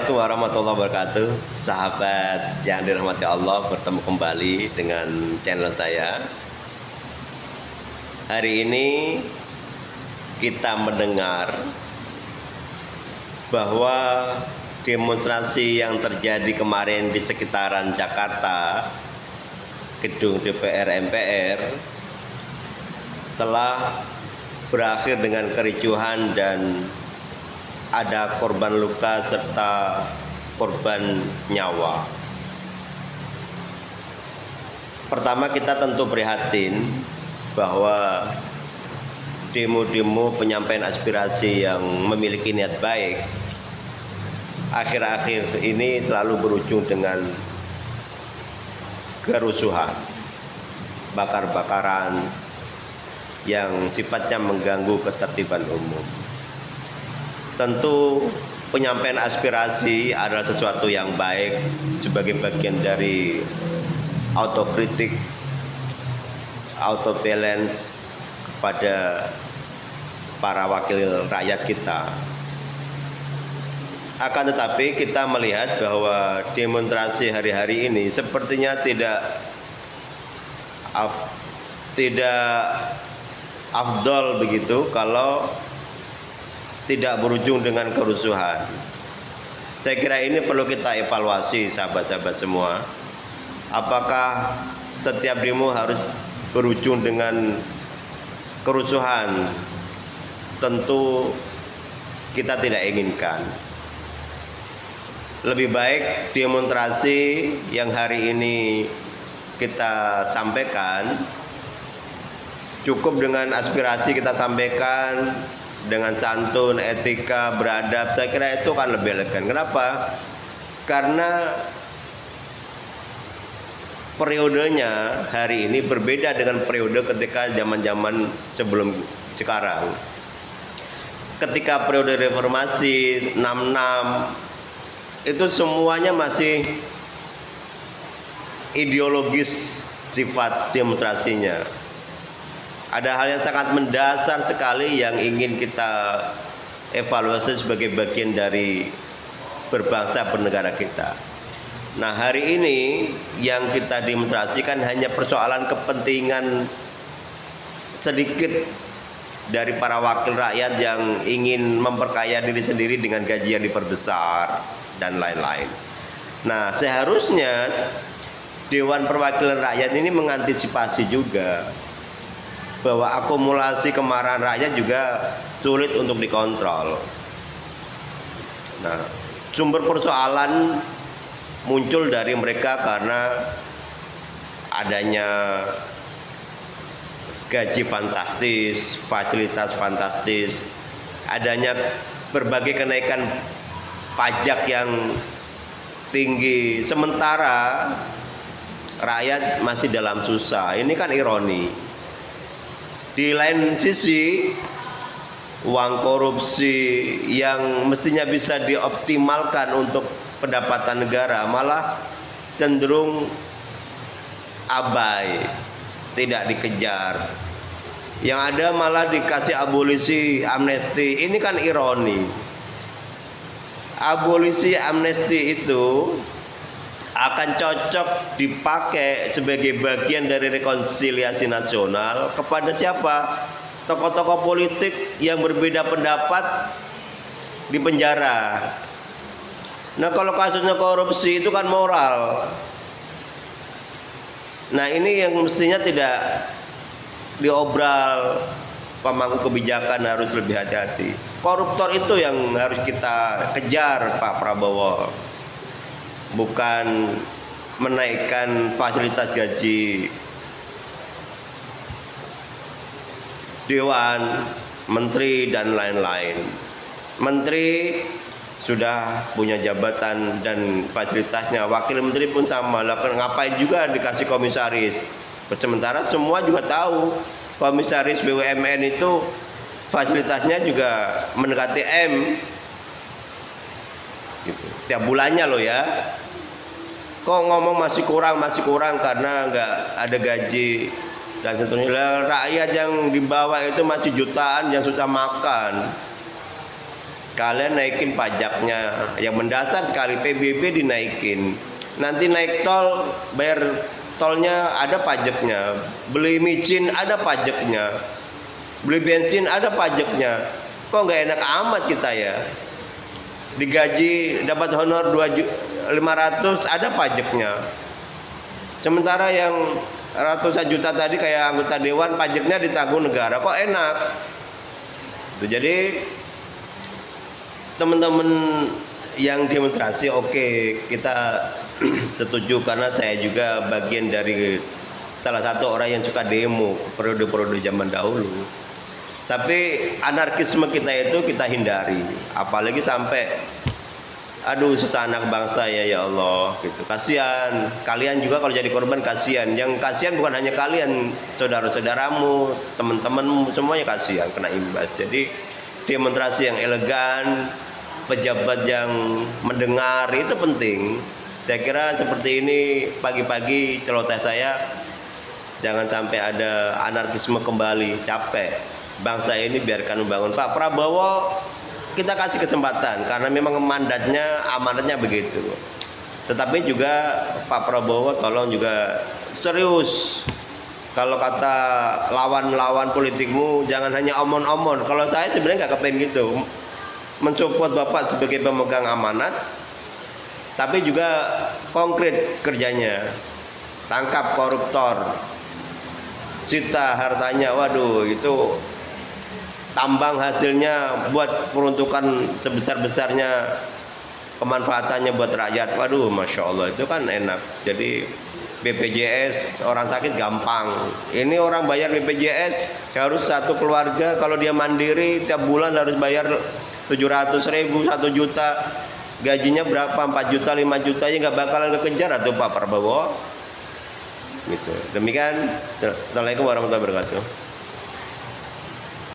Assalamualaikum warahmatullahi wabarakatuh. Sahabat yang dirahmati Allah, bertemu kembali dengan channel saya. Hari ini kita mendengar bahwa demonstrasi yang terjadi kemarin di sekitaran Jakarta, gedung DPR MPR, telah berakhir dengan kericuhan dan ada korban luka serta korban nyawa. Pertama, kita tentu prihatin bahwa demo-demo penyampaian aspirasi yang memiliki niat baik akhir-akhir ini selalu berujung dengan kerusuhan, bakar-bakaran yang sifatnya mengganggu ketertiban umum. Tentu penyampaian aspirasi adalah sesuatu yang baik sebagai bagian dari autokritik, auto balance kepada para wakil rakyat kita. Akan tetapi kita melihat bahwa demonstrasi hari-hari ini sepertinya tidak afdol begitu kalau tidak berujung dengan kerusuhan. Saya kira ini perlu kita evaluasi, sahabat-sahabat semua. Apakah setiap demo harus berujung dengan kerusuhan? Tentu kita tidak inginkan. Lebih baik demonstrasi yang hari ini kita sampaikan, cukup dengan aspirasi kita sampaikan dengan santun, etika, beradab. Saya kira itu kan lebih elegan. Kenapa? Karena periodenya hari ini berbeda dengan periode ketika zaman-zaman sebelum sekarang. Ketika periode reformasi 66 itu semuanya masih ideologis sifat demonstrasinya. Ada hal yang sangat mendasar sekali yang ingin kita evaluasi sebagai bagian dari berbangsa bernegara kita. Nah, hari ini yang kita demonstrasikan hanya persoalan kepentingan sedikit dari para wakil rakyat yang ingin memperkaya diri sendiri dengan gaji yang diperbesar dan lain-lain. Nah, seharusnya Dewan Perwakilan Rakyat ini mengantisipasi juga bahwa akumulasi kemarahan rakyat juga sulit untuk dikontrol. Nah, sumber persoalan muncul dari mereka karena adanya gaji fantastis, fasilitas fantastis, adanya berbagai kenaikan pajak yang tinggi, sementara rakyat masih dalam susah. Ini kan ironi. Di lain sisi, uang korupsi yang mestinya bisa dioptimalkan untuk pendapatan negara malah cenderung abai, tidak dikejar. Yang ada malah dikasih abolisi, amnesti. Ini kan ironi. Abolisi, amnesti itu akan cocok dipakai sebagai bagian dari rekonsiliasi nasional kepada siapa? Tokoh-tokoh politik yang berbeda pendapat di penjara. Nah, kalau kasusnya korupsi itu kan moral. Nah, ini yang mestinya tidak diobral. Pemangku kebijakan harus lebih hati-hati. Koruptor itu yang harus kita kejar, Pak Prabowo. Bukan menaikkan fasilitas gaji dewan, menteri, dan lain-lain. Menteri sudah punya jabatan dan fasilitasnya, wakil menteri pun sama. Ngapain juga dikasih komisaris? Sementara semua juga tahu komisaris BUMN itu fasilitasnya juga mendekati M. Gitu. Tiap bulannya loh ya. Kok ngomong masih kurang karena nggak ada gaji dan seterusnya. Rakyat yang di bawah itu masih jutaan yang susah makan. kalian naikin pajaknya yang mendasar sekali, PBB dinaikin, nanti naik tol, bayar tolnya ada pajaknya, beli micin ada pajaknya, beli bensin ada pajaknya. Kok nggak enak amat kita ya? Digaji dapat honor 2.500 ada pajaknya. Sementara yang ratusan juta tadi kayak anggota dewan pajaknya ditanggung negara, kok enak? Jadi teman-teman yang demonstrasi oke, kita setuju karena saya juga bagian dari salah satu orang yang suka demo periode-periode zaman dahulu. Tapi anarkisme kita itu kita hindari, apalagi sampai aduh susah anak bangsa ya Allah gitu. Kasihan, kalian juga kalau jadi korban kasihan. Yang kasihan bukan hanya kalian, saudara-saudaramu, teman-temanmu, semuanya kasihan kena imbas. Jadi demonstrasi yang elegan, pejabat yang mendengar itu penting. Saya kira seperti ini pagi-pagi celoteh saya, jangan sampai ada anarkisme kembali. Capek bangsa ini, biarkan membangun. Pak Prabowo kita kasih kesempatan karena memang mandatnya, amanatnya begitu. Tetapi juga Pak Prabowo tolong juga serius. Kalau kata lawan-lawan politikmu jangan hanya omon-omon. Kalau saya sebenarnya nggak kepengen gitu, mensupport Bapak sebagai pemegang amanat, tapi juga konkret kerjanya. Tangkap koruptor, sita hartanya, waduh itu tambang hasilnya buat peruntukan sebesar-besarnya, kemanfaatannya buat rakyat, waduh Masya Allah itu kan enak. Jadi BPJS orang sakit gampang, ini orang bayar BPJS harus satu keluarga, kalau dia mandiri tiap bulan harus bayar 700.000, 1 juta, gajinya berapa, 4 juta, 5 juta, ya nggak bakalan kekejar atau Pak Prabowo gitu. Demikian, Assalamualaikum warahmatullahi wabarakatuh.